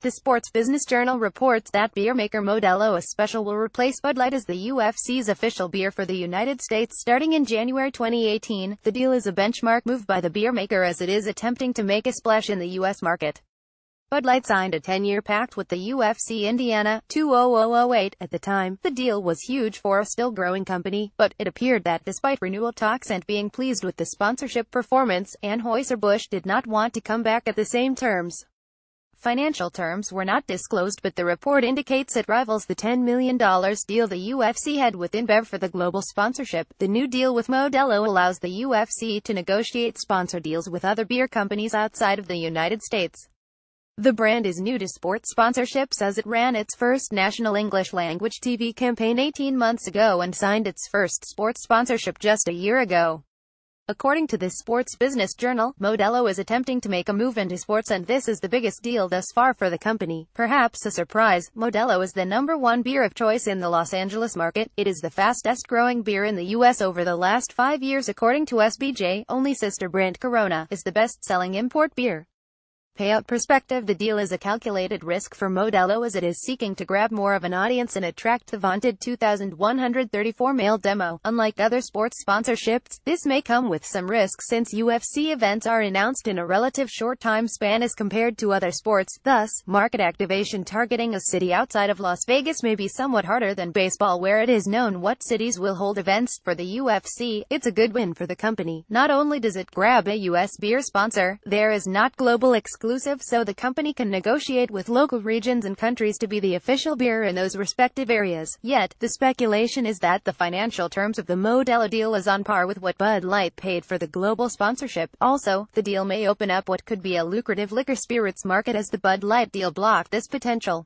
The Sports Business Journal reports that beer maker Modelo Especial will replace Bud Light as the UFC's official beer for the United States starting in January 2018. The deal is a benchmark move by the beer maker as it is attempting to make a splash in the U.S. market. Bud Light signed a 10-year pact with the UFC Indiana, 2008. At the time, the deal was huge for a still-growing company, but it appeared that despite renewal talks and being pleased with the sponsorship performance, Anheuser-Busch did not want to come back at the same terms. Financial terms were not disclosed, but the report indicates it rivals the $10 million deal the UFC had with InBev for the global sponsorship. The new deal with Modelo allows the UFC to negotiate sponsor deals with other beer companies outside of the United States. The brand is new to sports sponsorships as it ran its first national English-language TV campaign 18 months ago and signed its first sports sponsorship just a year ago. According to the Sports Business Journal, Modelo is attempting to make a move into sports, and this is the biggest deal thus far for the company. Perhaps a surprise, Modelo is the #1 beer of choice in the Los Angeles market. It is the fastest-growing beer in the U.S. over the last 5 years according to SBJ. Only sister brand Corona is the best-selling import beer. Payout perspective: the deal is a calculated risk for Modelo as it is seeking to grab more of an audience and attract the vaunted 2,134 male demo. Unlike other sports sponsorships, this may come with some risks since UFC events are announced in a relative short time span as compared to other sports. Thus, market activation targeting a city outside of Las Vegas may be somewhat harder than baseball, where it is known what cities will hold events. For the UFC, it's a good win for the company. Not only does it grab a U.S. beer sponsor, there is not global exclusive, so the company can negotiate with local regions and countries to be the official beer in those respective areas. Yet, the speculation is that the financial terms of the Modelo deal is on par with what Bud Light paid for the global sponsorship. Also, the deal may open up what could be a lucrative liquor spirits market as the Bud Light deal blocked this potential.